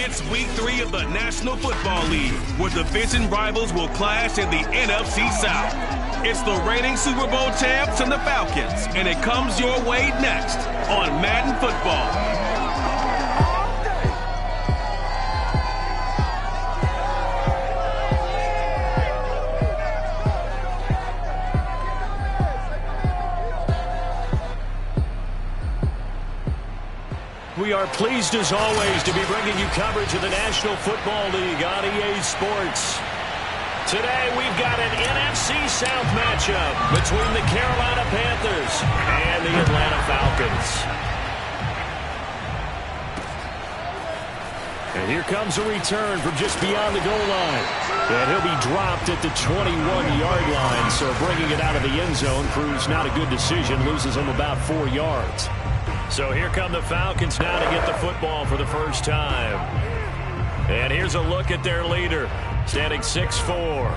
It's week 3 of the National Football League, where division rivals will clash in the NFC South. It's the reigning Super Bowl champs and the Falcons, and it comes your way next on Madden Football. We are pleased, as always, to be bringing you coverage of the National Football League on EA Sports. Today, we've got an NFC South matchup between the Carolina Panthers and the Atlanta Falcons. And here comes a return from just beyond the goal line. And he'll be dropped at the 21-yard line, so bringing it out of the end zone proves not a good decision, loses him about 4 yards. So here come the Falcons now to get the football for the first time. And here's a look at their leader, standing 6'4".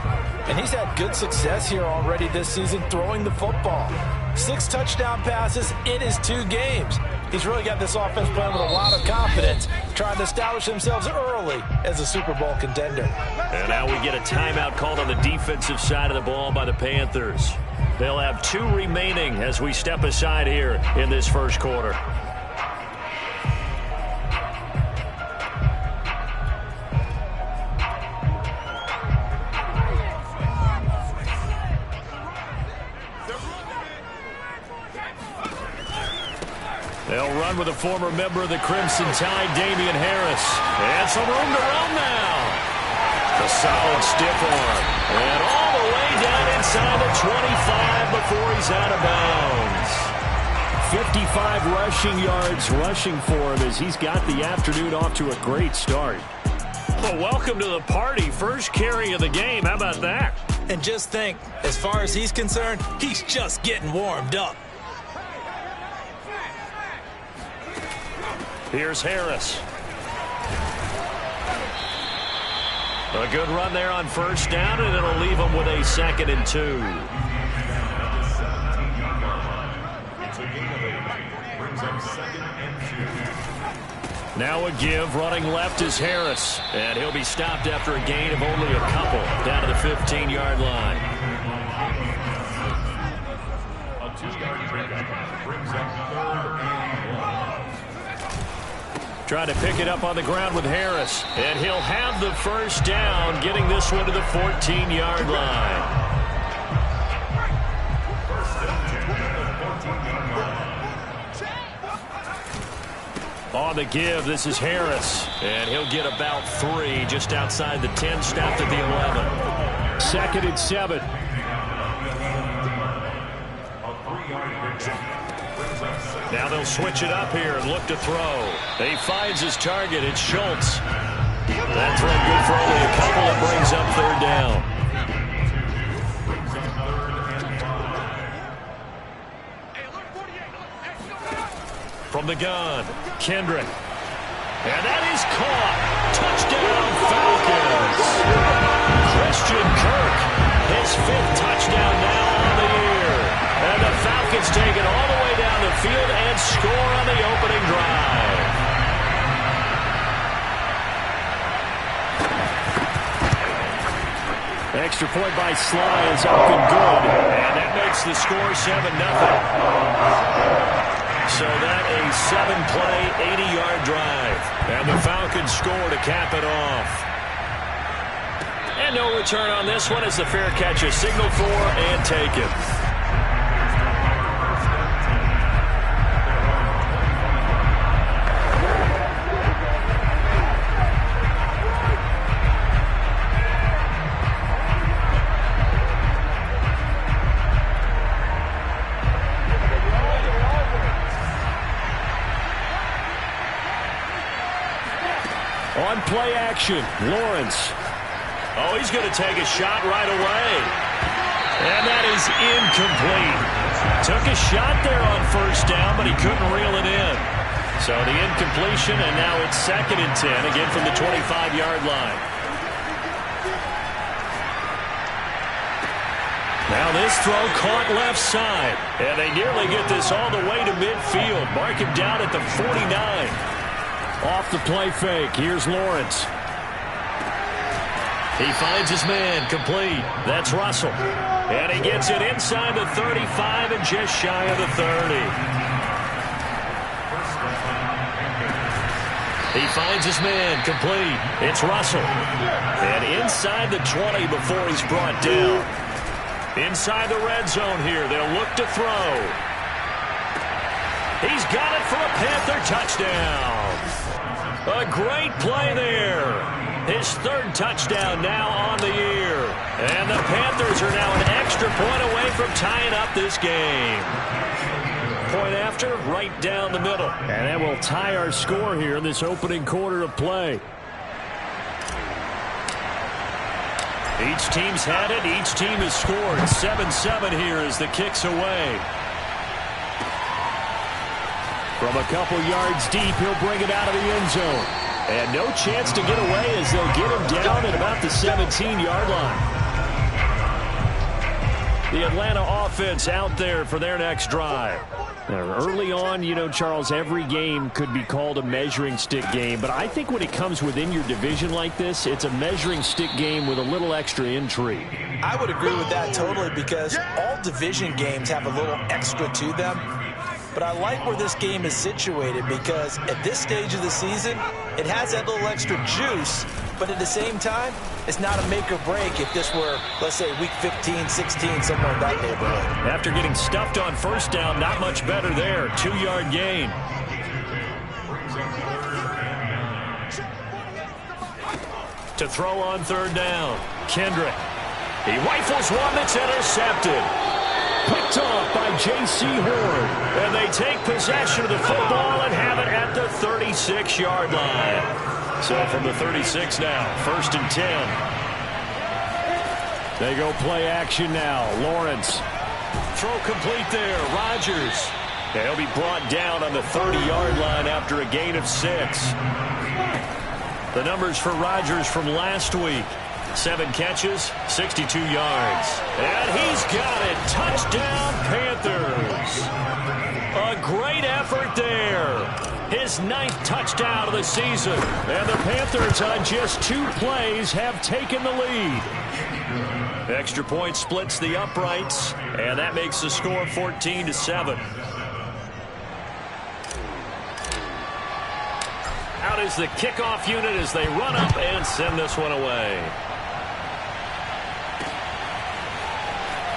And he's had good success here already this season throwing the football. 6 touchdown passes in his 2 games. He's really got this offense playing with a lot of confidence, trying to establish themselves early as a Super Bowl contender. And now we get a timeout called on the defensive side of the ball by the Panthers. They'll have 2 remaining as we step aside here in this first quarter. They'll run with a former member of the Crimson Tide, Damian Harris. And some room to run now. A solid stiff arm. And all the way down inside the 25 before he's out of bounds. 55 rushing yards rushing for him as he's got the afternoon off to a great start. Well, welcome to the party. First carry of the game. How about that? And just think, as far as he's concerned, he's just getting warmed up. Here's Harris. A good run there on first down, and it'll leave him with a 2nd and 2. Now a give, running left is Harris. And he'll be stopped after a gain of only a couple, down to the 15-yard line. A 2-yard pickup brings up 3rd and 1. Trying to pick it up on the ground with Harris. And he'll have the first down, getting this one to the 14-yard line. On the give, this is Harris. And he'll get about 3 just outside the 10, stopped at the 11. 2nd and 7. Now they'll switch it up here and look to throw. He finds his target. It's Schultz. That throw good for only a couple. It brings up 3rd down. From the gun, Kendrick. And that is caught. Touchdown, Falcons. Christian Kirk, his 5th touchdown now on the year. And the Falcons take it all the way down the field and score on the opening drive. Extra point by Sly is up and good. And that makes the score 7-0. So that a 7-play, 80-yard drive. And the Falcons score to cap it off. And no return on this one as the fair catch is signaled for and taken. On play action, Lawrence. Oh, he's going to take a shot right away. And that is incomplete. Took a shot there on first down, but he couldn't reel it in. So the incompletion, and now it's 2nd and 10, again from the 25-yard line. Now this throw caught left side. And they nearly get this all the way to midfield. Mark him down at the 49. Off the play fake, here's Lawrence. He finds his man, complete. That's Russell. And he gets it inside the 35 and just shy of the 30. He finds his man, complete. It's Russell. And inside the 20 before he's brought down. Inside the red zone here, they'll look to throw. He's got it for a Panther touchdown. A great play there. His third touchdown now on the year. And the Panthers are now an extra point away from tying up this game. Point after, right down the middle. And that will tie our score here in this opening quarter of play. Each team's had it. Each team has scored. 7-7 here as the kick's away. From a couple yards deep, he'll bring it out of the end zone. And no chance to get away as they'll get him down at about the 17-yard line. The Atlanta offense out there for their next drive. Now, early on, you know, Charles, every game could be called a measuring stick game. But I think when it comes within your division like this, it's a measuring stick game with a little extra intrigue. I would agree with that totally because all division games have a little extra to them. But I like where this game is situated because at this stage of the season, it has that little extra juice, but at the same time, it's not a make or break if this were, let's say, week 15, 16, somewhere in that neighborhood. After getting stuffed on first down, not much better there. 2-yard gain. To throw on third down, Kendrick. He rifles one that's intercepted. Picked off by J.C. Horn. And they take possession of the football and have it at the 36-yard line. So from the 36 now, 1st and 10. They go play action now. Lawrence. Throw complete there. Rodgers. And he'll be brought down on the 30-yard line after a gain of 6. The numbers for Rodgers from last week. 7 catches, 62 yards. And he's got it. Touchdown, Panthers. A great effort there. His 9th touchdown of the season. And the Panthers on just 2 plays have taken the lead. Extra point splits the uprights. And that makes the score 14-7. Out is the kickoff unit as they run up and send this one away.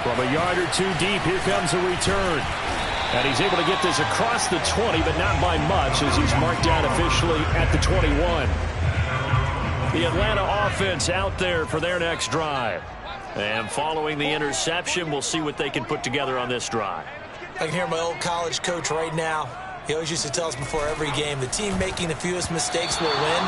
From a yard or 2 deep, here comes a return. And he's able to get this across the 20, but not by much as he's marked down officially at the 21. The Atlanta offense out there for their next drive. And following the interception, we'll see what they can put together on this drive. I can hear my old college coach right now. He always used to tell us before every game, the team making the fewest mistakes will win.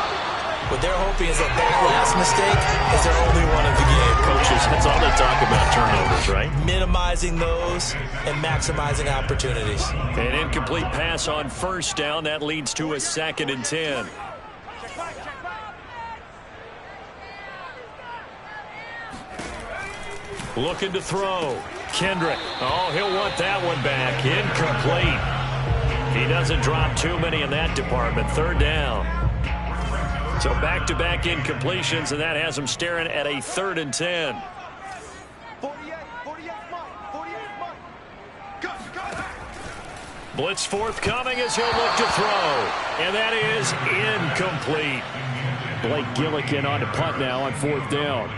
What they're hoping is that last mistake is their only one of the game. Coaches, that's all they talk about, turnovers, right? Minimizing those and maximizing opportunities. An incomplete pass on first down. That leads to a 2nd and 10. Looking to throw. Kendrick. Oh, he'll want that one back. Incomplete. He doesn't drop too many in that department. 3rd down. So back-to-back incompletions, and that has him staring at a 3rd and 10. Blitz forthcoming as he'll look to throw. And that is incomplete. Blake Gillikin on to punt now on 4th down.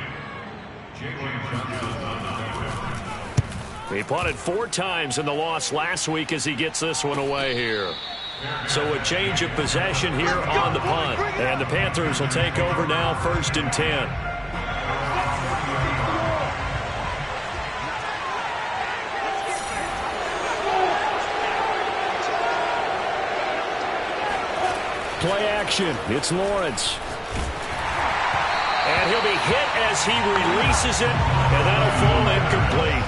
He punted 4 times in the loss last week as he gets this one away here. So a change of possession here on the punt. And the Panthers will take over now, 1st and 10. Play action. It's Lawrence. And he'll be hit as he releases it. And that'll fall incomplete.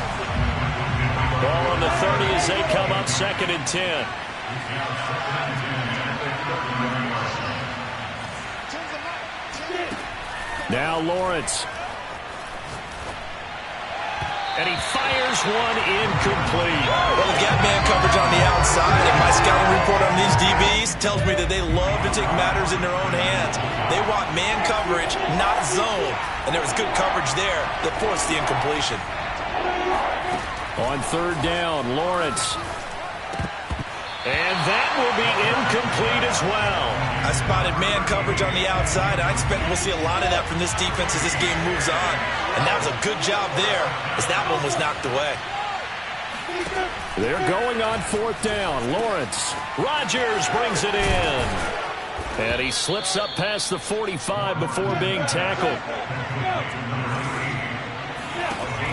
Ball on the 30 as they come up, 2nd and 10. Now Lawrence. And he fires one incomplete. Well, they've got man coverage on the outside, and my scouting report on these DBs tells me that they love to take matters in their own hands. They want man coverage, not zone. And there was good coverage there that forced the incompletion. On third down, Lawrence. And that will be incomplete as well. I spotted man coverage on the outside. I expect we'll see a lot of that from this defense as this game moves on. And that was a good job there as that one was knocked away. They're going on fourth down. Lawrence. Rodgers brings it in. And he slips up past the 45 before being tackled.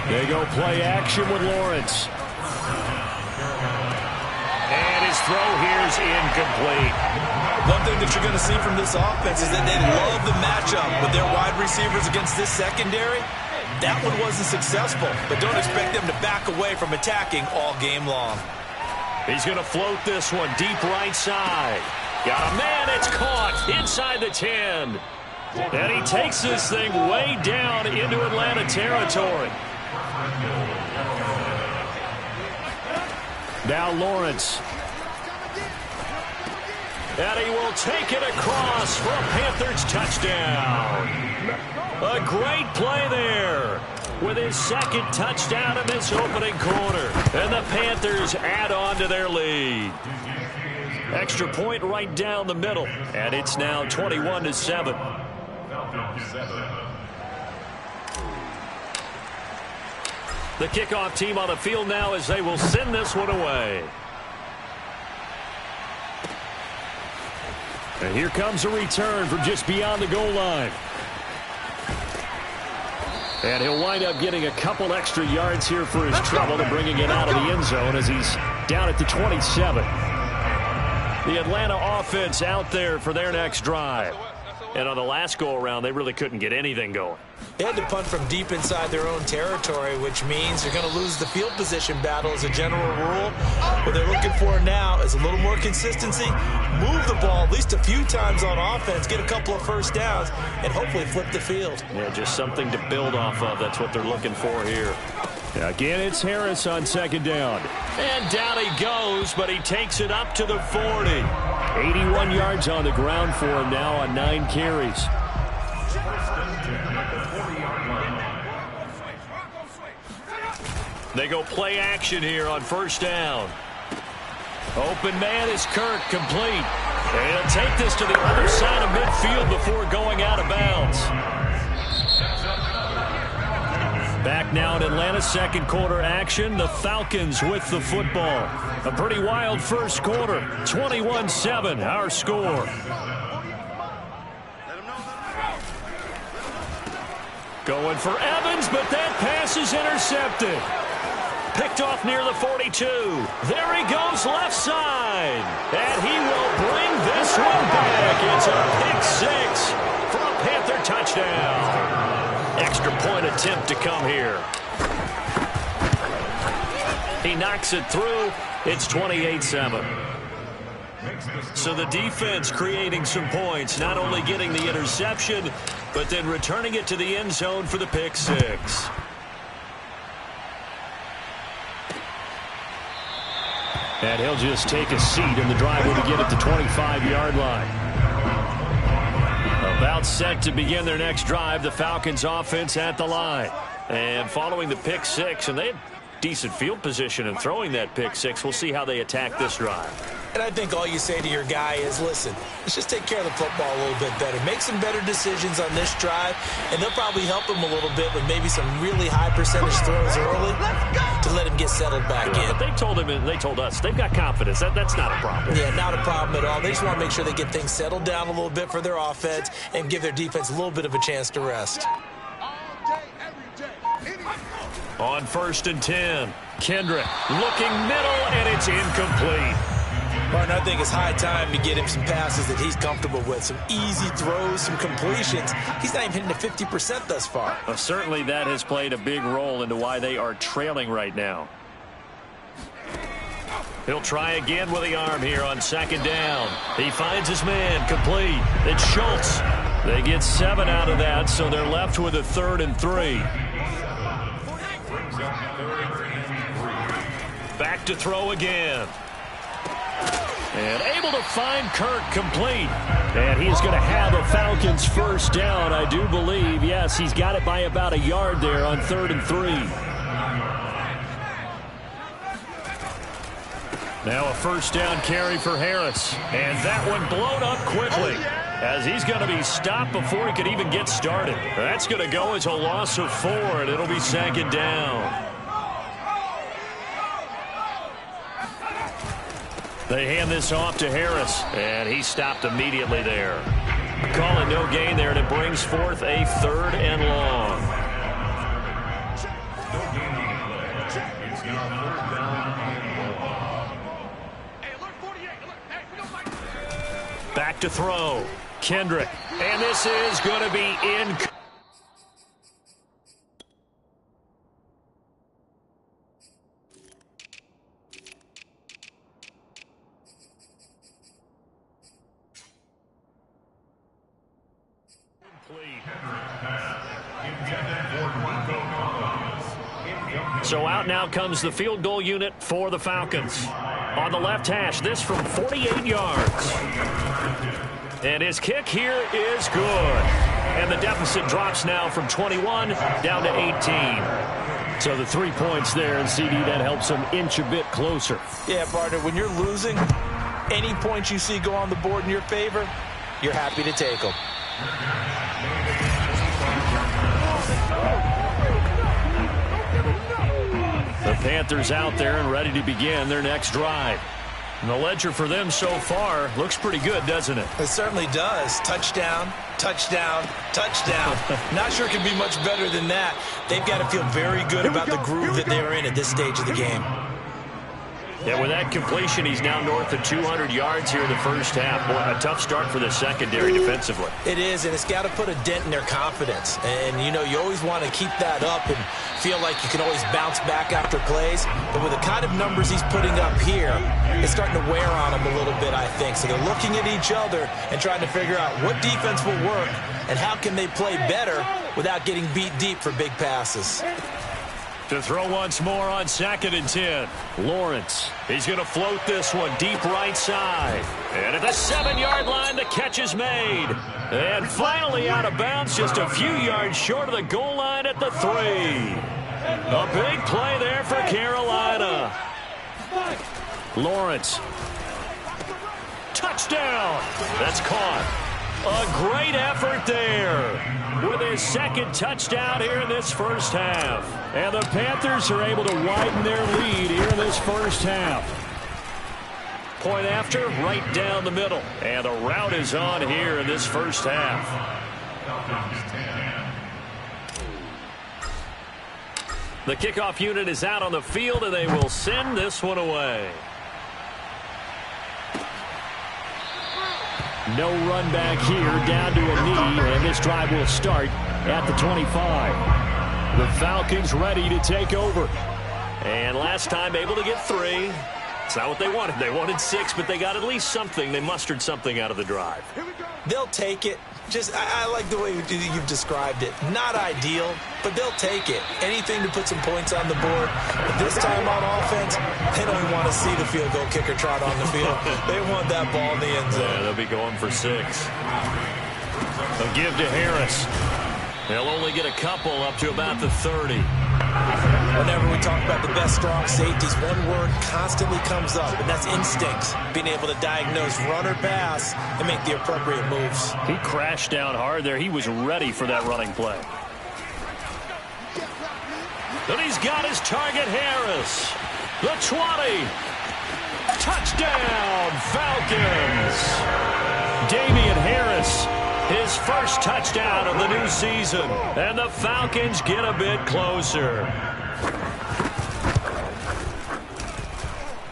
They go play action with Lawrence. And his throw here is incomplete. One thing that you're going to see from this offense is that they love the matchup with their wide receivers against this secondary. That one wasn't successful, but don't expect them to back away from attacking all game long. He's going to float this one deep right side. Got a man, it's caught inside the 10. And he takes this thing way down into Atlanta territory. Now Lawrence. And he will take it across for a Panthers touchdown. A great play there with his second touchdown in this opening quarter. And the Panthers add on to their lead. Extra point right down the middle. And it's now 21-7. The kickoff team on the field now as they will send this one away. And here comes a return from just beyond the goal line. And he'll wind up getting a couple extra yards here for his trouble and bringing it out of the end zone as he's down at the 27. The Atlanta offense out there for their next drive. And on the last go-around, they really couldn't get anything going. They had to punt from deep inside their own territory, which means they're going to lose the field position battle as a general rule. What they're looking for now is a little more consistency, move the ball at least a few times on offense, get a couple of first downs, and hopefully flip the field. Yeah, just something to build off of. That's what they're looking for here. Again, it's Harris on second down. And down he goes, but he takes it up to the 40. 81 yards on the ground for him now on 9 carries. They go play action here on first down. Open man is Kirk, complete. And he'll take this to the other side of midfield before going out of bounds. Back now in Atlanta, second quarter action. The Falcons with the football. A pretty wild first quarter. 21-7, our score. Going for Evans, but that pass is intercepted. Picked off near the 42. There he goes left side. And he will bring this one back. It's a pick six for a Panther touchdown. Extra point attempt to come here. He knocks it through. It's 28-7. So the defense creating some points, not only getting the interception, but then returning it to the end zone for the pick six. And he'll just take a seat in the driveway to get at the 25-yard line. About set to begin their next drive, the Falcons offense at the line. And following the pick six, and they had decent field position in throwing that pick six. We'll see how they attack this drive. And I think all you say to your guy is, listen, let's just take care of the football a little bit better. Make some better decisions on this drive, and they'll probably help him a little bit with maybe some really high percentage throws early to let him get settled back in. But they told him, and they told us, they've got confidence. That's not a problem. Yeah, not a problem at all. They just want to make sure they get things settled down a little bit for their offense and give their defense a little bit of a chance to rest. On 1st and 10, Kendrick looking middle, and it's incomplete. Martin, I think it's high time to get him some passes that he's comfortable with. Some easy throws, some completions. He's not even hitting the 50% thus far. Well, certainly that has played a big role into why they are trailing right now. He'll try again with the arm here on 2nd down. He finds his man, complete. It's Schultz. They get 7 out of that, so they're left with a 3rd and 3. Back to throw again. And able to find Kirk complete. And he's going to have a Falcons first down, I do believe. Yes, he's got it by about a yard there on 3rd and 3. Now a first down carry for Harris. And that one blown up quickly, as he's going to be stopped before he could even get started. That's going to go as a loss of 4, and it'll be 2nd down. They hand this off to Harris, and he stopped immediately there. Call it no gain there, and it brings forth a 3rd and long. Back to throw. Kendrick. And this is going to be in. So out now comes the field goal unit for the Falcons. On the left hash, this from 48 yards. And his kick here is good. And the deficit drops now from 21 down to 18. So the 3 points there, and CD, that helps him inch a bit closer. Yeah, partner, when you're losing, any points you see go on the board in your favor, you're happy to take them. The Panthers out there and ready to begin their next drive. And the ledger for them so far looks pretty good, doesn't it? It certainly does. Touchdown, touchdown, touchdown. Not sure it can be much better than that. They've got to feel very good about the groove that they're in at this stage of the game. Yeah, with that completion, he's now north of 200 yards here in the first half. Boy, a tough start for the secondary defensively. It is, and it's got to put a dent in their confidence. And, you know, you always want to keep that up and feel like you can always bounce back after plays. But with the kind of numbers he's putting up here, it's starting to wear on them a little bit, I think. So they're looking at each other and trying to figure out what defense will work and how can they play better without getting beat deep for big passes. To throw once more on 2nd and 10. Lawrence. He's going to float this one deep right side. And at the 7-yard line, the catch is made. And finally out of bounds, just a few yards short of the goal line at the 3. A big play there for Carolina. Lawrence. Touchdown. That's caught. A great effort there with his 2nd touchdown here in this first half. And the Panthers are able to widen their lead here in this first half. Point after, right down the middle. And the route is on here in this first half. The kickoff unit is out on the field, and they will send this one away. No run back here, down to a knee, and this drive will start at the 25. The Falcons ready to take over. And last time able to get 3. It's not what they wanted. They wanted 6, but they got at least something. They mustered something out of the drive. They'll take it. I like the way you've described it. Not ideal, but they'll take it. Anything to put some points on the board. But this time on offense, they don't even want to see the field goal kicker trot on the field. They want that ball in the end zone. Yeah, they'll be going for 6. They'll give to Harris. They'll only get a couple up to about the 30. Whenever we talk about the best strong safeties, one word constantly comes up, and that's instinct. Being able to diagnose run or pass and make the appropriate moves. He crashed down hard there. He was ready for that running play. And he's got his target, Harris. The 20. Touchdown, Falcons. Damian Harris, his first touchdown of the new season. And the Falcons get a bit closer.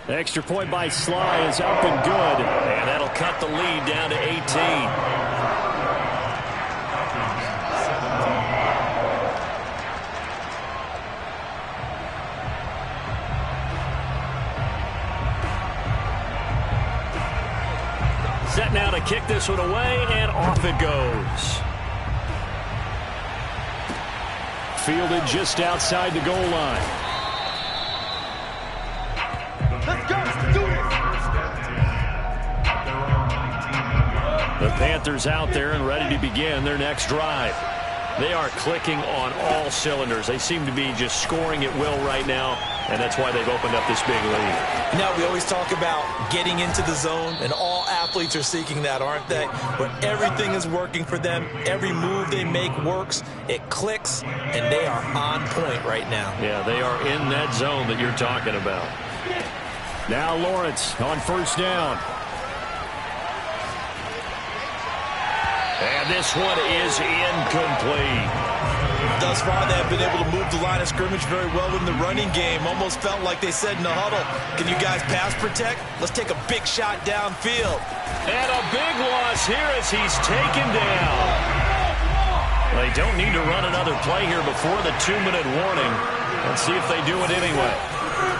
Extra point by Sly is up and good. And that'll cut the lead down to 18. Set now to kick this one away, and off it goes. Fielded just outside the goal line. The Panthers out there and ready to begin their next drive. They are clicking on all cylinders. They seem to be just scoring at will right now, and that's why they've opened up this big lead. Now, we always talk about getting into the zone, and all athletes are seeking that, aren't they? Where everything is working for them. Every move they make works. It clicks, and they are on point right now. Yeah, they are in that zone that you're talking about. Now Lawrence on first down. And this one is incomplete. Thus far, they have been able to move the line of scrimmage very well in the running game. Almost felt like they said in the huddle, can you guys pass protect? Let's take a big shot downfield. And a big loss here as he's taken down. They don't need to run another play here before the 2-minute warning. Let's see if they do it anyway.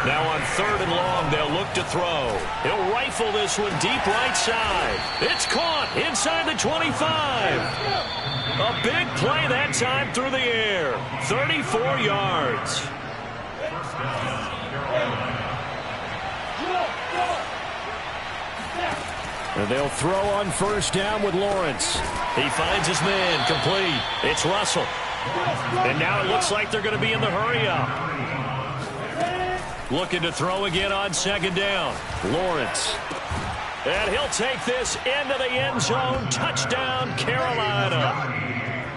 Now on 3rd and long, they'll look to throw. He'll rifle this one deep right side. It's caught inside the 25. A big play that time through the air. 34 yards. And they'll throw on first down with Lawrence. He finds his man, complete. It's Russell. And now it looks like they're going to be in the hurry-up. Looking to throw again on 2nd down. Lawrence. And he'll take this into the end zone. Touchdown, Carolina.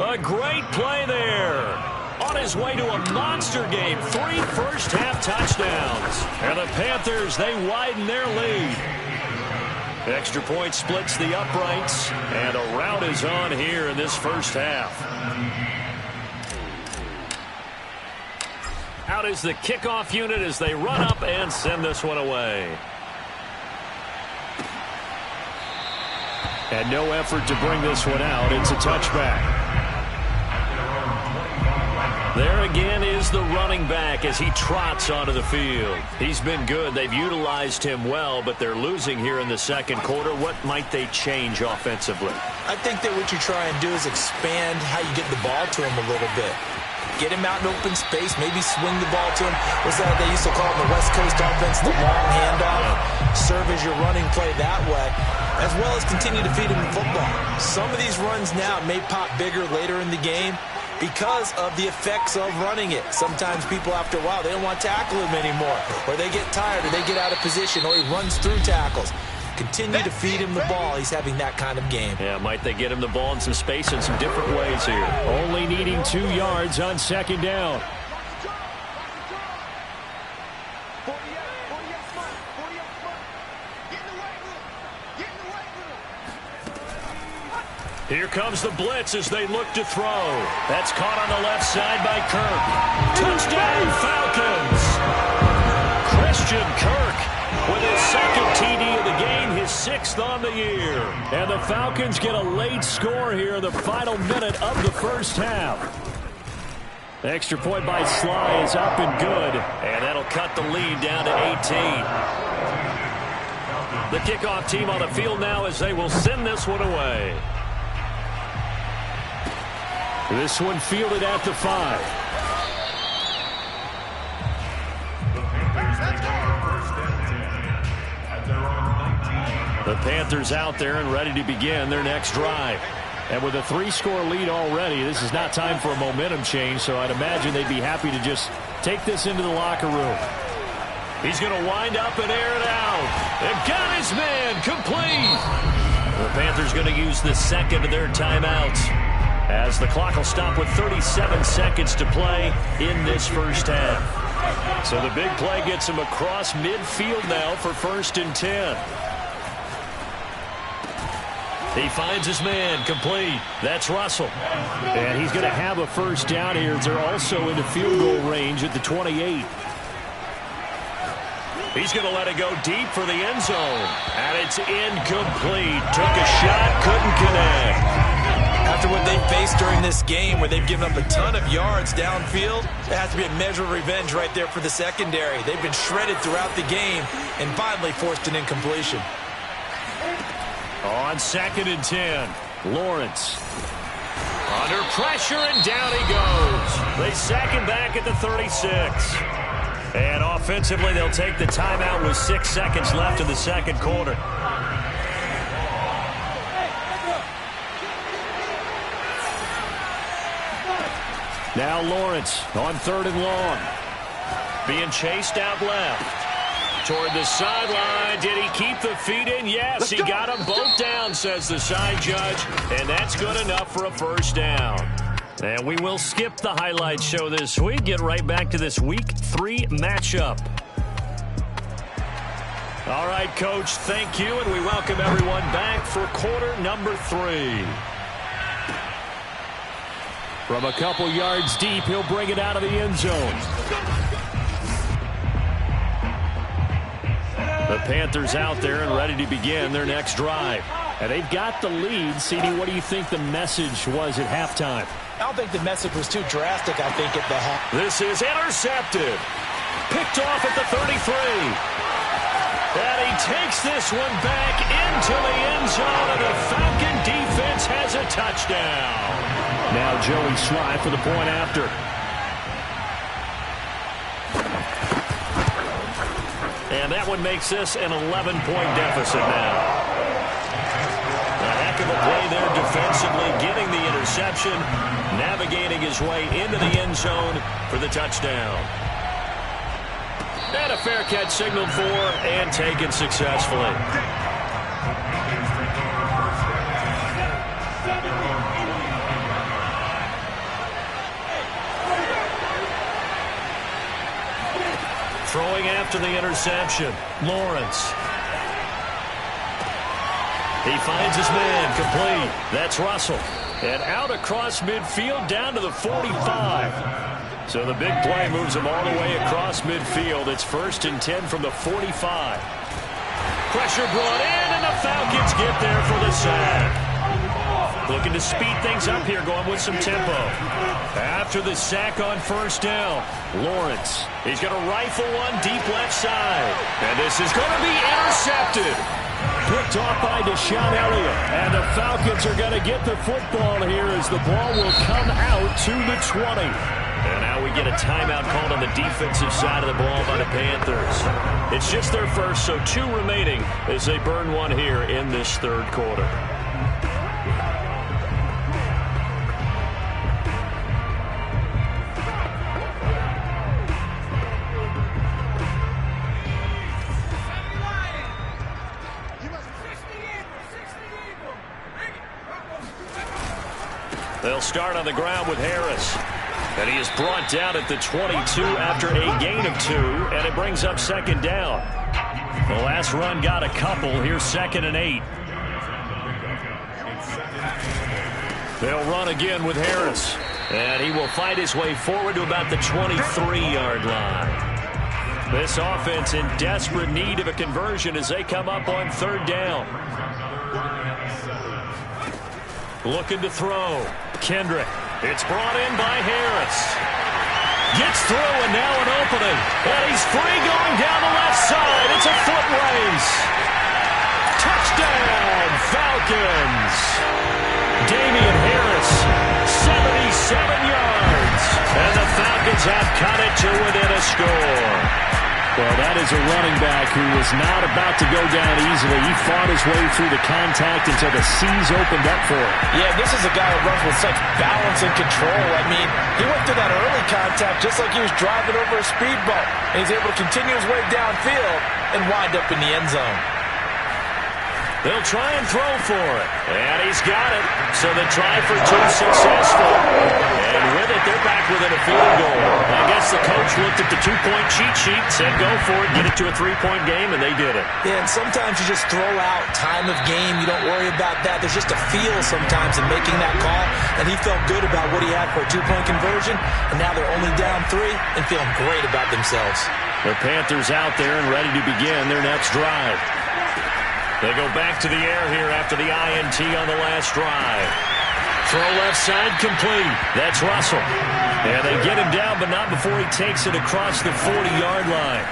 A great play there. On his way to a monster game. 3 first-half touchdowns. And the Panthers, they widen their lead. Extra point splits the uprights. And a rout is on here in this first half. Out is the kickoff unit as they run up and send this one away. And no effort to bring this one out. It's a touchback. There again is the running back as he trots onto the field. He's been good. They've utilized him well, but they're losing here in the second quarter. What might they change offensively? I think that what you try and do is expand how you get the ball to him a little bit. Get him out in open space, maybe swing the ball to him. What's that they used to call it in the West Coast offense, the long handoff? Serve as your running play that way, as well as continue to feed him the football. Some of these runs now may pop bigger later in the game because of the effects of running it. Sometimes people, after a while, they don't want to tackle him anymore, or they get tired, or they get out of position, or he runs through tackles. Continue to feed him the ball. He's having that kind of game. Yeah, might they get him the ball in some space in some different ways here. Only needing 2 yards on 2nd down. Here comes the blitz as they look to throw. That's caught on the left side by Kirk. Touchdown, Falcons! Christian Kirk with his 2nd TD of the game, his 6th on the year. And the Falcons get a late score here in the final minute of the first half. The extra point by Sly is up and good. And that'll cut the lead down to 18. The kickoff team on the field now as they will send this one away. This one fielded at the 5. The Panthers out there and ready to begin their next drive. And with a 3-score lead already, this is not time for a momentum change, so I'd imagine they'd be happy to just take this into the locker room. He's going to wind up and air it out. And got his man complete. The Panthers going to use the 2nd of their timeouts, as the clock will stop with 37 seconds to play in this first half. So the big play gets him across midfield now for 1st and 10. He finds his man, complete. That's Russell. And he's going to have a first down here. They're also into field goal range at the 28. He's going to let it go deep for the end zone. And it's incomplete. Took a shot, couldn't connect. After what they've faced during this game, where they've given up a ton of yards downfield, it has to be a measure of revenge right there for the secondary. They've been shredded throughout the game and finally forced an incompletion. On 2nd and 10, Lawrence. Under pressure, and down he goes. They sack him back at the 36. And offensively, they'll take the timeout with 6 seconds left in the second quarter. Now Lawrence on 3rd and long. Being chased out left. Toward the sideline. Did he keep the feet in? Yes, he got them both down, says the side judge. And that's good enough for a first down. And we will skip the highlight show this week. Get right back to this Week 3 matchup. All right, Coach, thank you, and we welcome everyone back for quarter number 3. From a couple yards deep, he'll bring it out of the end zone. The Panthers out there and ready to begin their next drive. And they've got the lead. CD, what do you think the message was at halftime? I don't think the message was too drastic, I think, at the half. This is intercepted. Picked off at the 33. And he takes this one back into the end zone, and the Falcon defense has a touchdown. Now Joey Sly for the point after. And that one makes this an 11-point deficit now. A heck of a play there defensively, getting the interception, navigating his way into the end zone for the touchdown. And a fair catch signaled for and taken successfully. Throwing after the interception, Lawrence. He finds his man, complete. That's Russell. And out across midfield down to the 45. So the big play moves him all the way across midfield. It's 1st and 10 from the 45. Pressure brought in, and the Falcons get there for the sack. Looking to speed things up here, going with some tempo. After the sack on 1st down, Lawrence. He's going to rifle one deep left side. And this is going to be intercepted. Picked off by Deshaun Elliott. And the Falcons are going to get the football here as the ball will come out to the 20. And now we get a timeout called on the defensive side of the ball by the Panthers. It's just their first, so 2 remaining as they burn one here in this 3rd quarter. They'll start on the ground with Harris. And he is brought down at the 22 after a gain of 2, and it brings up 2nd down. The last run got a couple. Here's 2nd and 8. They'll run again with Harris. And he will fight his way forward to about the 23-yard line. This offense in desperate need of a conversion as they come up on 3rd down. Looking to throw. Kendrick. It's brought in by Harris. Gets through, and now an opening. And he's free going down the left side. It's a foot race. Touchdown, Falcons. Damian Harris, 77 yards. And the Falcons have cut it to within a score. Well, that is a running back who was not about to go down easily. He fought his way through the contact until the seas opened up for him. Yeah, this is a guy who runs with such balance and control. I mean, he went through that early contact just like he was driving over a speed bump. And he's able to continue his way downfield and wind up in the end zone. They'll try and throw for it. And he's got it. So the try for 2 successful. And with it, they're back within a field goal. I guess the coach looked at the 2-point cheat sheet, said go for it, get it to a 3-point game, and they did it. Yeah, and sometimes you just throw out time of game. You don't worry about that. There's just a feel sometimes in making that call. And he felt good about what he had for a 2-point conversion. And now they're only down 3 and feeling great about themselves. The Panthers out there and ready to begin their next drive. They go back to the air here after the INT on the last drive. Throw left side complete. That's Russell. And they get him down, but not before he takes it across the 40-yard line.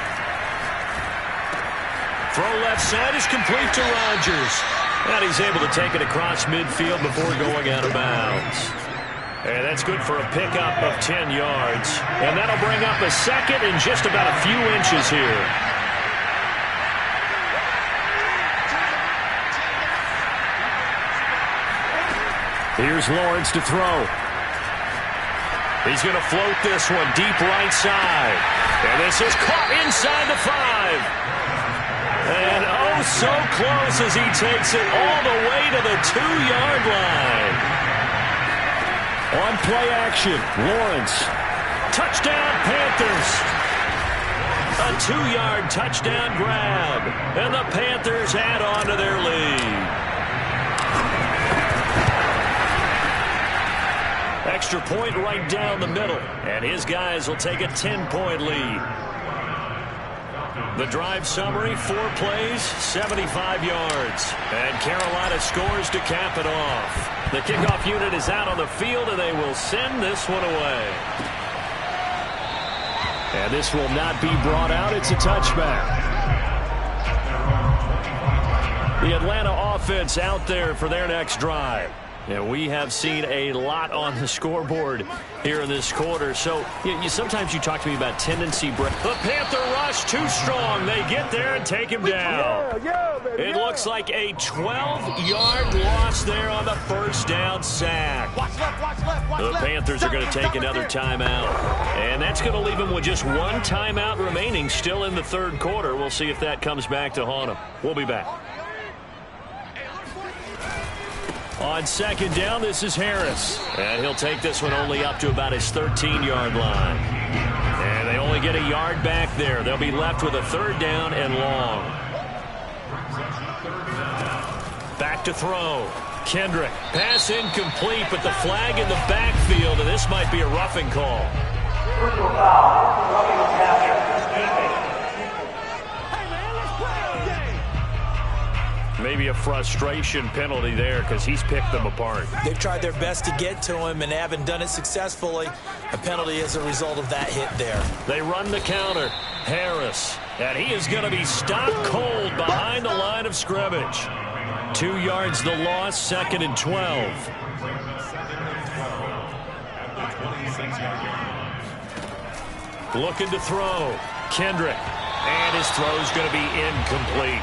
Throw left side is complete to Rodgers. And he's able to take it across midfield before going out of bounds. And that's good for a pickup of 10 yards. And that'll bring up a 2nd and just about a few inches here. Here's Lawrence to throw. He's going to float this one deep right side. And this is caught inside the 5. And oh, so close as he takes it all the way to the 2-yard line. On play action, Lawrence. Touchdown, Panthers. A 2-yard touchdown grab. And the Panthers add on to their lead. Extra point right down the middle. And his guys will take a 10-point lead. The drive summary, 4 plays, 75 yards. And Carolina scores to cap it off. The kickoff unit is out on the field, and they will send this one away. And this will not be brought out. It's a touchback. The Atlanta offense out there for their next drive. And we have seen a lot on the scoreboard here in this quarter. So sometimes you talk to me about tendency break. The Panther rush too strong. They get there and take him down. It looks like a 12-yard loss there on the first down sack. The Panthers are going to take another timeout. And that's going to leave them with just one timeout remaining still in the third quarter. We'll see if that comes back to haunt them. We'll be back. On second down, this is Harris. And he'll take this one only up to about his 13-yard line. And they only get a yard back there. They'll be left with a third down and long. Back to throw. Kendrick. Pass incomplete, but the flag in the backfield, and this might be a roughing call. Maybe a frustration penalty there because he's picked them apart. They've tried their best to get to him and haven't done it successfully. A penalty as a result of that hit there. They run the counter. Harris. And he is going to be stopped cold behind the line of scrimmage. 2 yards the loss, 2nd and 12. Looking to throw. Kendrick. And his throw's going to be incomplete.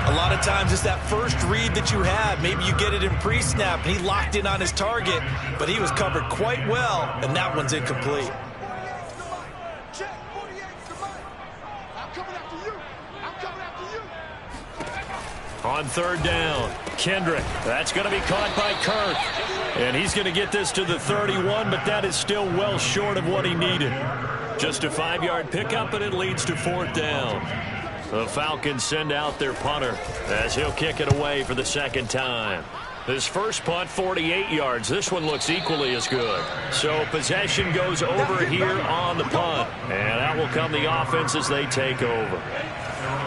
A lot of times it's that first read that you have. Maybe you get it in pre-snap, and he locked in on his target, but he was covered quite well, and that one's incomplete. On third down, Kendrick. That's going to be caught by Kirk. And he's going to get this to the 31, but that is still well short of what he needed. Just a 5-yard pickup, and it leads to 4th down. The Falcons send out their punter as he'll kick it away for the second time. His first punt, 48 yards. This one looks equally as good. So possession goes over here on the punt. And out will come the offense as they take over.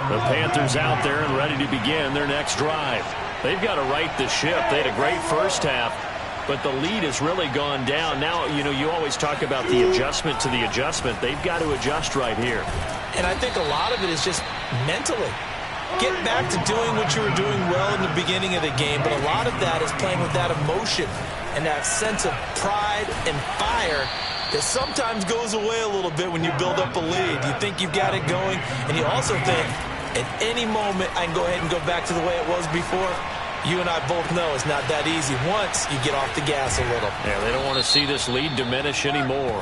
The Panthers out there and ready to begin their next drive. They've got to right the ship. They had a great first half, but the lead has really gone down. Now, you always talk about the adjustment to the adjustment. They've got to adjust right here. And I think a lot of it is just mentally. Get back to doing what you were doing well in the beginning of the game, but a lot of that is playing with that emotion and that sense of pride and fire that sometimes goes away a little bit when you build up a lead. You think you've got it going, and you also think, at any moment, I can go ahead and go back to the way it was before. You and I both know it's not that easy once you get off the gas a little. Yeah, they don't want to see this lead diminish anymore.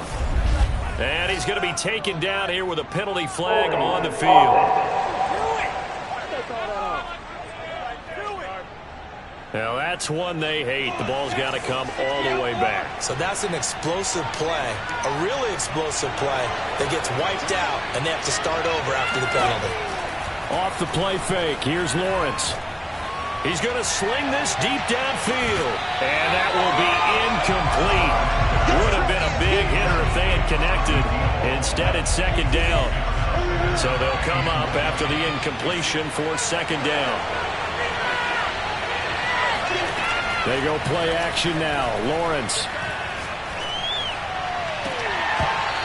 And he's going to be taken down here with a penalty flag on the field. Now that's one they hate. The ball's got to come all the way back. So that's an explosive play, a really explosive play that gets wiped out, and they have to start over after the penalty. Off the play fake, here's Lawrence. He's going to sling this deep downfield, and that will be incomplete. Would have been a big hitter if they had connected. Instead, it's second down. So they'll come up after the incompletion for second down. They go play action now. Lawrence.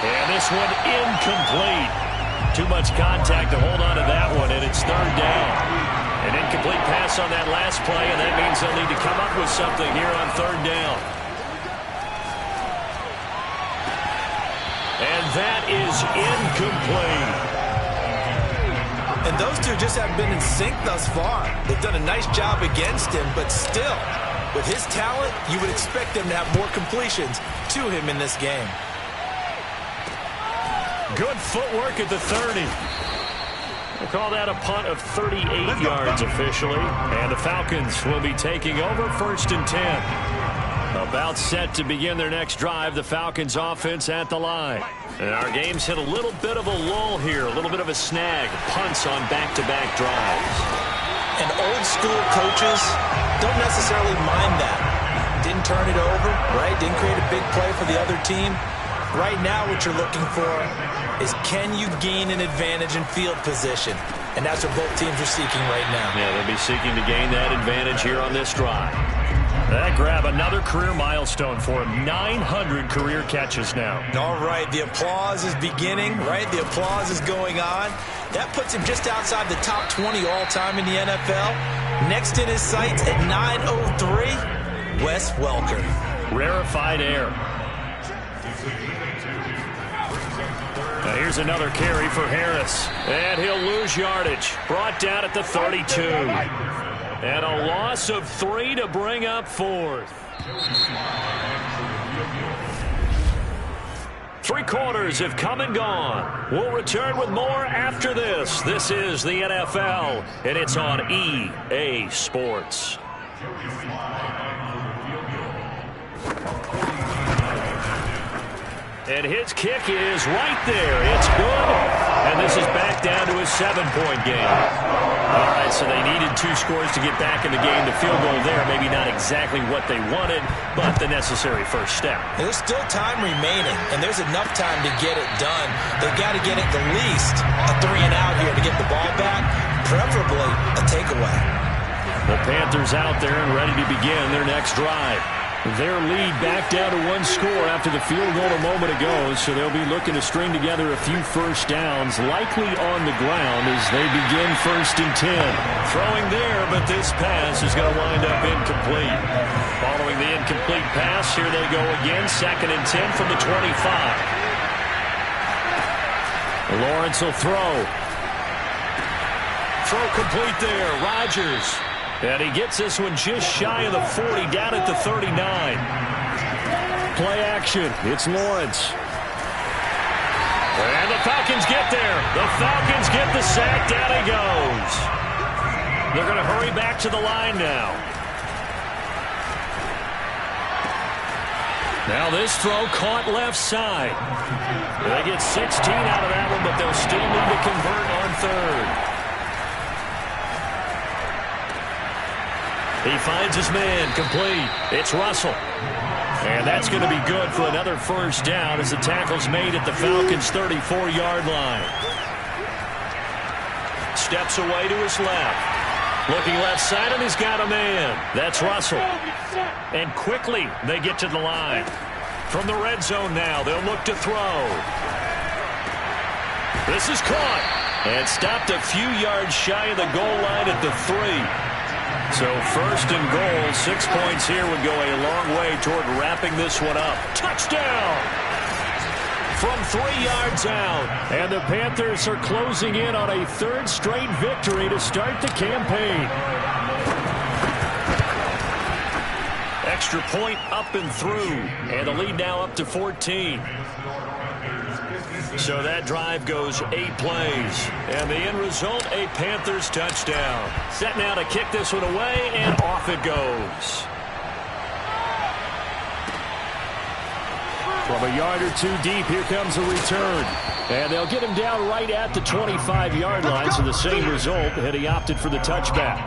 And this one incomplete. Too much contact to hold on to that one, and it's third down. An incomplete pass on that last play, and that means they'll need to come up with something here on third down. And that is incomplete. And those two just haven't been in sync thus far. They've done a nice job against him, but still, with his talent, you would expect them to have more completions to him in this game. Good footwork at the 30. We'll call that a punt of 38 yards officially. And the Falcons will be taking over 1st and 10. About set to begin their next drive, the Falcons offense at the line. And our game's hit a little bit of a lull here, a little bit of a snag. Punts on back-to-back drives. And old school coaches don't necessarily mind that. Didn't turn it over, right? Didn't create a big play for the other team. Right now what you're looking for is can you gain an advantage in field position? And that's what both teams are seeking right now. Yeah, they'll be seeking to gain that advantage here on this drive. That grab, another career milestone for him. 900 career catches now. All right, the applause is beginning, right? The applause is going on. That puts him just outside the top 20 all-time in the NFL. Next in his sights at 903, Wes Welker. Rarefied air. Now here's another carry for Harris. And he'll lose yardage. Brought down at the 32. And a loss of 3 to bring up 4th. 3 quarters have come and gone. We'll return with more after this. This is the NFL, and it's on EA Sports. And his kick is right there. It's good. And this is back down to a 7-point game. All right, so they needed 2 scores to get back in the game. The field goal there, maybe not exactly what they wanted, but the necessary first step. There's still time remaining, and there's enough time to get it done. They've got to get at the least a 3-and-out here to get the ball back, preferably a takeaway. The Panthers out there and ready to begin their next drive. Their lead back down to 1 score after the field goal a moment ago, so they'll be looking to string together a few first downs, likely on the ground as they begin 1st and 10. Throwing there, but this pass is going to wind up incomplete. Following the incomplete pass, here they go again, 2nd and 10 from the 25. Lawrence will throw. Throw complete there, Rodgers. And he gets this one just shy of the 40, down at the 39. Play action. It's Lawrence. And the Falcons get there. The Falcons get the sack. Down he goes. They're going to hurry back to the line now. Now this throw caught left side. They get 16 out of that one, but they'll still need to convert on 3rd. He finds his man, complete. It's Russell. And that's going to be good for another first down as the tackle's made at the Falcons' 34-yard line. Steps away to his left. Looking left side, and he's got a man. That's Russell. And quickly, they get to the line. From the red zone now, they'll look to throw. This is caught. And stopped a few yards shy of the goal line at the 3. So 1st and goal, 6 points here would go a long way toward wrapping this one up. Touchdown! From 3 yards out. And the Panthers are closing in on a 3rd straight victory to start the campaign. Extra point up and through. And the lead now up to 14. So that drive goes 8 plays. And the end result, a Panthers touchdown. Set now to kick this one away, and off it goes. From a yard or 2 deep, here comes a return. And they'll get him down right at the 25-yard line, so the same result, and he opted for the touchback.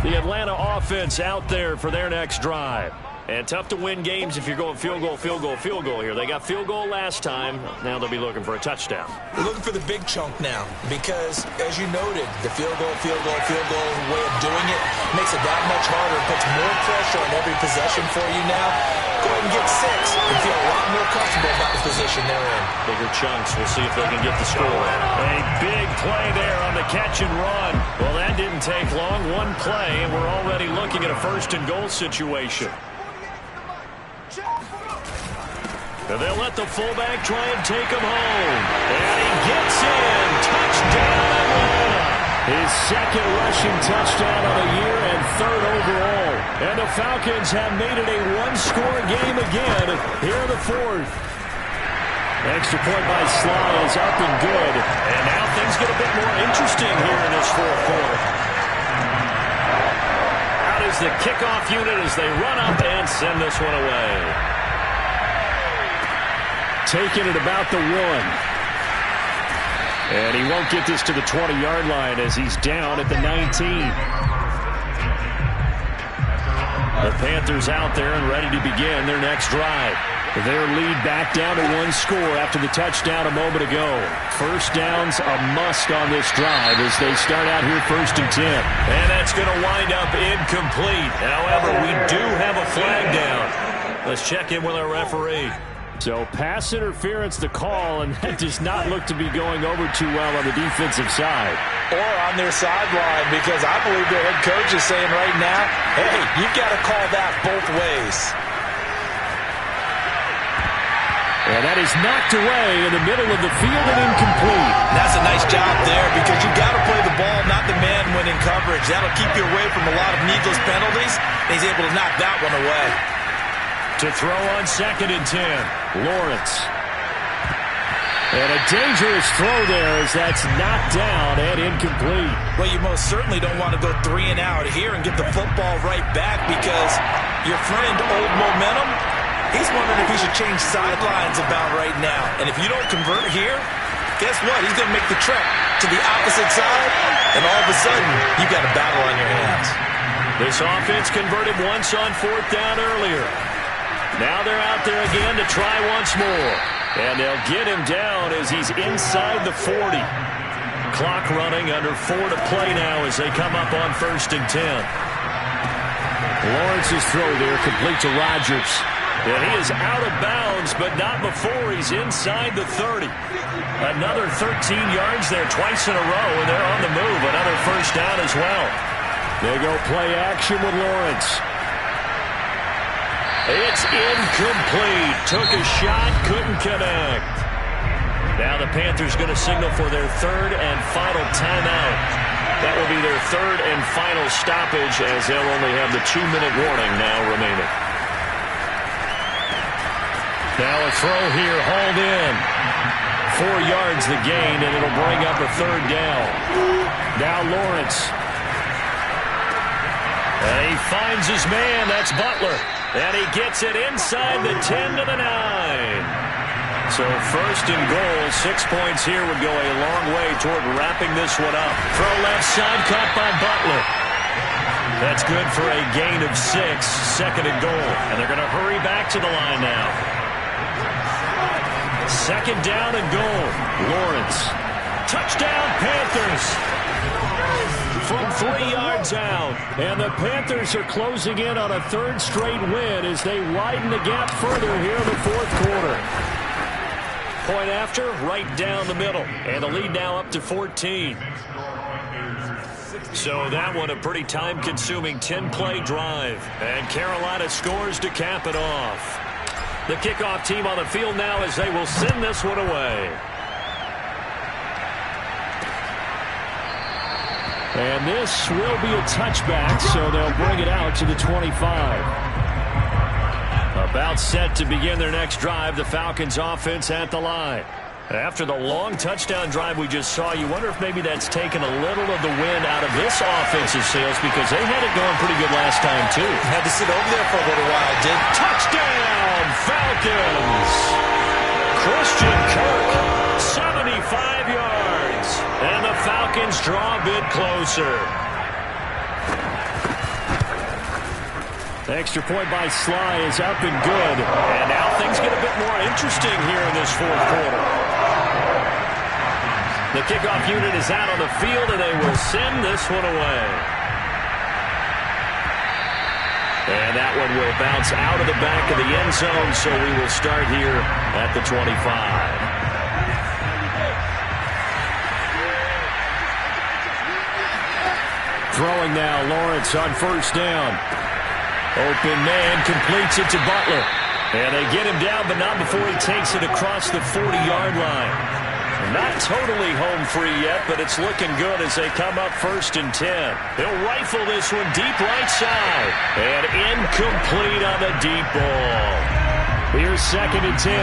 The Atlanta offense out there for their next drive. And tough to win games if you're going field goal, field goal, field goal here. They got field goal last time. Now they'll be looking for a touchdown. We're looking for the big chunk now because, as you noted, the field goal way of doing it makes it that much harder. It puts more pressure on every possession for you now. Go ahead and get 6 and feel a lot more comfortable about the position they're in. Bigger chunks. We'll see if they can get the score. A big play there on the catch and run. Well, that didn't take long. 1 play, and we're already looking at a 1st and goal situation. And they'll let the fullback try and take him home. And he gets in. Touchdown, Atlanta. His 2nd rushing touchdown of the year and 3rd overall. And the Falcons have made it a 1-score game again here in the 4th. Extra point by Sly is up and good. And now things get a bit more interesting here in this fourth quarter. Out is the kickoff unit as they run up and send this one away. Taking it about the 1. And he won't get this to the 20-yard line as he's down at the 19. The Panthers out there and ready to begin their next drive. Their lead back down to 1 score after the touchdown a moment ago. First down's a must on this drive as they start out here 1st and 10. And that's going to wind up incomplete. However, we do have a flag down. Let's check in with our referee. So pass interference to call, and that does not look to be going over too well on the defensive side. Or on their sideline, because I believe their head coach is saying right now, hey, you've got to call that both ways. And that is knocked away in the middle of the field and incomplete. That's a nice job there because you've got to play the ball, not the man-winning coverage. That'll keep you away from a lot of needless penalties. He's able to knock that one away. To throw on 2nd and 10, Lawrence. And a dangerous throw there as that's knocked down and incomplete. Well, you most certainly don't want to go 3 and out here and get the football right back because your friend, Old Momentum, he's wondering if he should change sidelines about right now. And if you don't convert here, guess what? He's going to make the trek to the opposite side, and all of a sudden, you've got a battle on your hands. This offense converted once on 4th down earlier. Now they're out there again to try once more. And they'll get him down as he's inside the 40. Clock running, under 4 to play now as they come up on 1st and 10. Lawrence's throw there complete to Rodgers. And he is out of bounds, but not before he's inside the 30. Another 13 yards there twice in a row, and they're on the move. Another 1st down as well. They go play action with Lawrence. It's incomplete. Took a shot, couldn't connect. Now the Panthers going to signal for their 3rd and final timeout. That will be their 3rd and final stoppage as they'll only have the 2-minute warning now remaining. Now a throw here, hauled in. 4 yards the gain, and it'll bring up a 3rd down. Now Lawrence. And he finds his man. That's Butler. And he gets it inside the 10 to the 9. So 1st and goal, 6 points here would go a long way toward wrapping this one up. Throw left side, caught by Butler. That's good for a gain of 6, 2nd and goal. And they're going to hurry back to the line now. 2nd down and goal. Lawrence. Touchdown, Panthers. From 3 yards out. And the Panthers are closing in on a 3rd straight win as they widen the gap further here in the 4th quarter. Point after, right down the middle. And the lead now up to 14. So that one a pretty time-consuming 10-play drive. And Carolina scores to cap it off. The kickoff team on the field now as they will send this one away. And this will be a touchback, so they'll bring it out to the 25. About set to begin their next drive, the Falcons offense at the line. After the long touchdown drive we just saw, you wonder if maybe that's taken a little of the wind out of this offensive sails because they had it going pretty good last time, too. Had to sit over there for a little while, did. Touchdown, Falcons! Christian Kirk, 75 yards. And the Falcons draw a bit closer. Extra point by Sly is up and good. And now things get a bit more interesting here in this 4th quarter. The kickoff unit is out on the field, and they will send this one away. And that one will bounce out of the back of the end zone, so we will start here at the 25. Throwing now, Lawrence on 1st down. Open man completes it to Butler. And they get him down, but not before he takes it across the 40-yard line. Not totally home free yet, but it's looking good as they come up 1st and 10. He'll rifle this one deep right side. And incomplete on the deep ball. Here's 2nd and 10.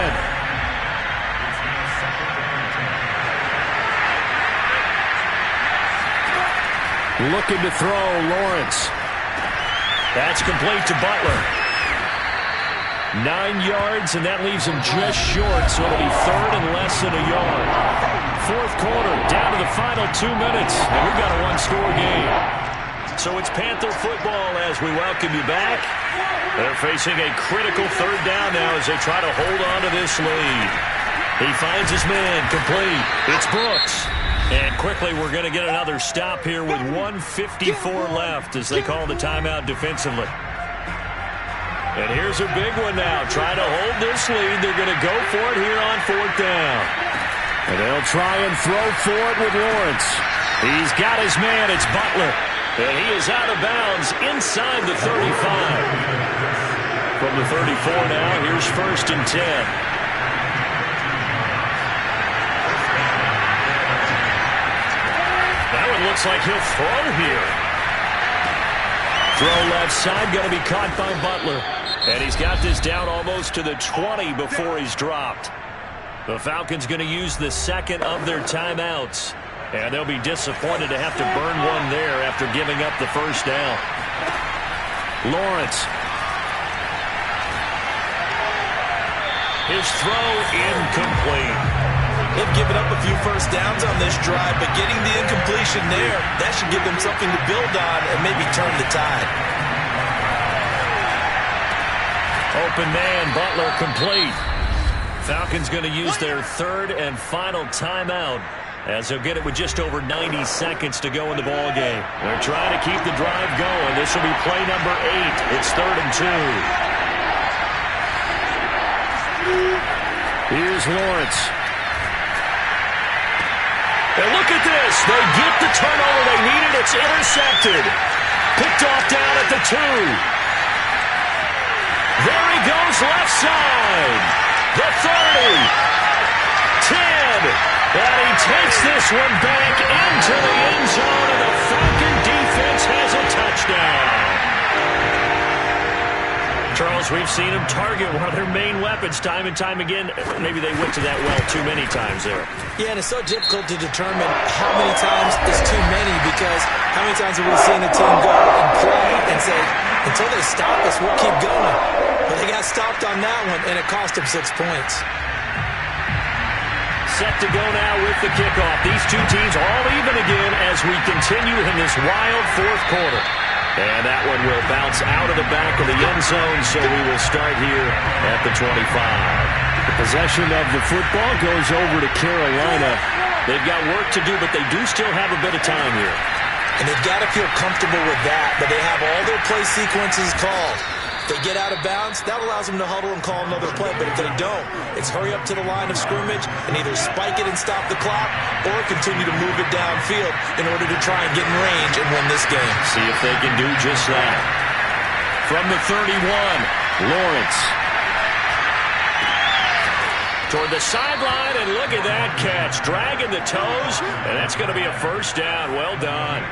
Looking to throw, Lawrence. That's complete to Butler. 9 yards, and that leaves him just short, so it'll be third and less than a yard. Fourth quarter, down to the final 2 minutes, and we've got a one-score game. So it's Panther football as we welcome you back. They're facing a critical third down now as they try to hold on to this lead. He finds his man, complete. It's Brooks. And quickly, we're going to get another stop here with 1:54 left as they call the timeout defensively. And here's a big one now. Trying to hold this lead. They're going to go for it here on fourth down. And they'll try and throw for it with Lawrence. He's got his man. It's Butler. And he is out of bounds inside the 35. From the 34 now, here's first and 10. That one looks like he'll throw here. Throw left side, going to be caught by Butler. And he's got this down almost to the 20 before he's dropped. The Falcons going to use the second of their timeouts. And they'll be disappointed to have to burn one there after giving up the first down. Lawrence. His throw incomplete. They've given up a few first downs on this drive, but getting the incompletion there, that should give them something to build on and maybe turn the tide. Open man, Butler complete. Falcons going to use their third and final timeout as they'll get it with just over 90 seconds to go in the ballgame. They're trying to keep the drive going. This will be play number 8. It's 3rd and 2. Here's Lawrence. And look at this. They get the turnover they needed. It's intercepted. Picked off down at the 2. There he goes left side. The 30. 10. And he takes this one back into the end zone, and the Falcon defense has a touchdown. Charles, we've seen them target one of their main weapons time and time again. Maybe they went to that well too many times there. Yeah, and it's so difficult to determine how many times is too many, because how many times have we seen a team go and play and say, until they stop us, we'll keep going. But they got stopped on that one, and it cost them 6 points. Set to go now with the kickoff. These two teams all even again as we continue in this wild fourth quarter. And that one will bounce out of the back of the end zone, so we will start here at the 25. The possession of the football goes over to Carolina. They've got work to do, but they do still have a bit of time here. And they've got to feel comfortable with that, but they have all their play sequences called. If they get out of bounds, that allows them to huddle and call another play. But if they don't, it's hurry up to the line of scrimmage and either spike it and stop the clock or continue to move it downfield in order to try and get in range and win this game. See if they can do just that. From the 31, Lawrence. Toward the sideline, and look at that catch. Dragging the toes, and that's going to be a first down. Well done.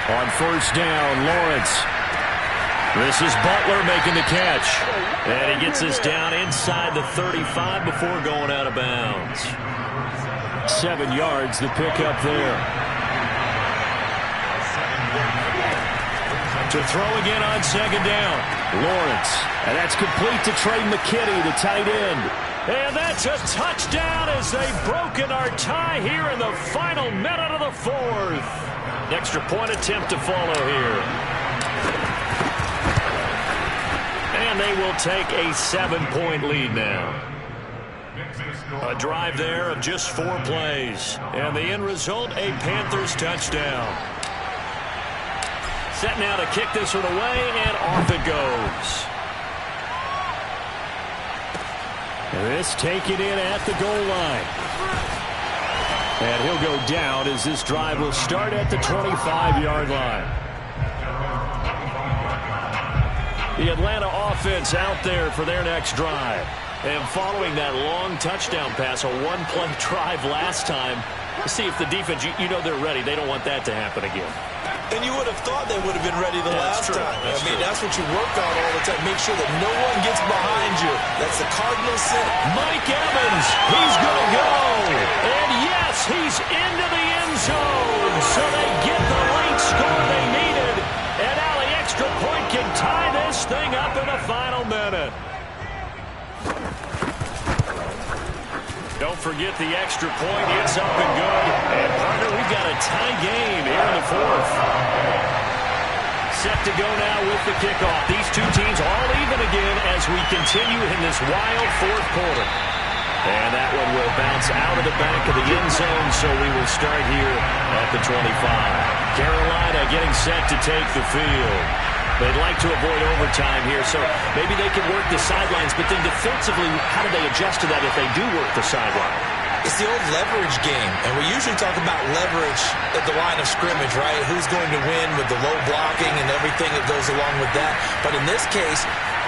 On first down, Lawrence. This is Butler making the catch. And he gets us down inside the 35 before going out of bounds. 7 yards, the pickup there. To throw again on second down. Lawrence. And that's complete to Trey McKinney, the tight end. And that's a touchdown as they've broken our tie here in the final minute of the fourth. Extra point attempt to follow here. And they will take a 7-point lead now. A drive there of just 4 plays. And the end result, a Panthers touchdown. Set now to kick this one away, and off it goes. This taken in at the goal line. And he'll go down as this drive will start at the 25-yard line. The Atlanta offense out there for their next drive. And following that long touchdown pass, a one-play drive last time, See if the defense, you know they're ready. They don't want that to happen again. And you would have thought they would have been ready the last time. That's what you work on all the time. Make sure that no one gets behind you. That's the Cardinals sin. Mike Evans, he's going to go. And yes, he's into the end zone. So they get the late score they needed. And now the extra point can tie this thing up in the final minute. Don't forget the extra point. It's up and good. And, partner, we've got a tie game here in the fourth. Set to go now with the kickoff. These two teams all even again as we continue in this wild fourth quarter. And that one will bounce out of the back of the end zone, so we will start here at the 25. Carolina getting set to take the field. They'd like to avoid overtime here, so maybe they can work the sidelines, but then defensively, how do they adjust to that if they do work the sideline? It's the old leverage game, and we usually talk about leverage at the line of scrimmage, right? Who's going to win with the low blocking and everything that goes along with that. But in this case,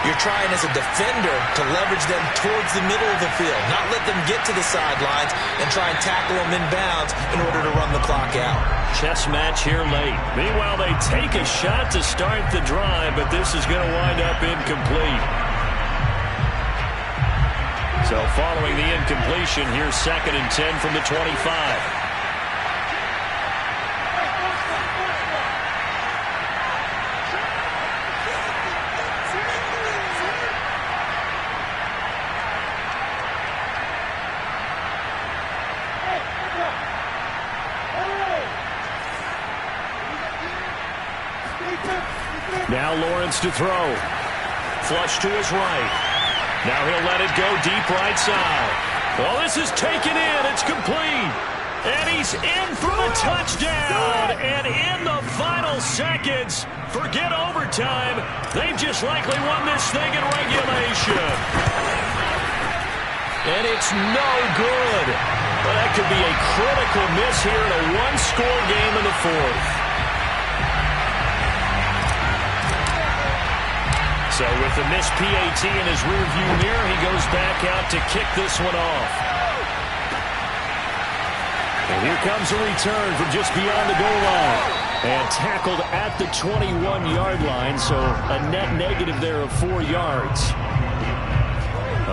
you're trying as a defender to leverage them towards the middle of the field, not let them get to the sidelines and try and tackle them in bounds in order to run the clock out. Chess match here late. Meanwhile, they take a shot to start the drive, but this is going to wind up incomplete. So following the incompletion, here's 2nd and 10 from the 25. Now Lawrence to throw. Flush to his right. Now he'll let it go deep right side. Well, this is taken in. It's complete. And he's in for the touchdown. And in the final seconds, forget overtime. They've just likely won this thing in regulation. And it's no good. Well, that could be a critical miss here in a one-score game in the fourth. So with the missed PAT in his rearview mirror, he goes back out to kick this one off. And here comes a return from just beyond the goal line. And tackled at the 21-yard line, so a net negative there of 4 yards.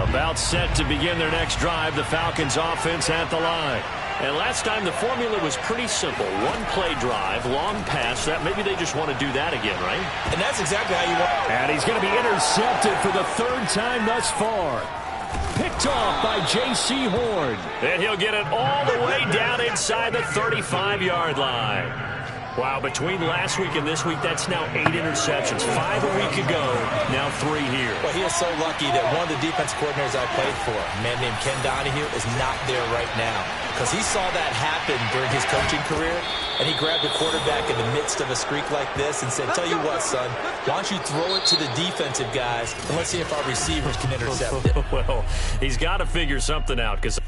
About set to begin their next drive, the Falcons offense at the line. And last time the formula was pretty simple. One-play drive, long pass. That maybe they just want to do that again, right? And that's exactly how you want. And he's going to be intercepted for the 3rd time thus far. Picked off by J.C. Horn. And he'll get it all the way down inside the 35-yard line. Wow, between last week and this week, that's now 8 interceptions. 5 a week ago, now 3 here. Well, he is so lucky that one of the defense coordinators I played for, a man named Ken Donahue, is not there right now. Because he saw that happen during his coaching career, and he grabbed the quarterback in the midst of a streak like this and said, tell you what, son, why don't you throw it to the defensive guys, and let's see if our receivers can intercept it. Well, he's got to figure something out, because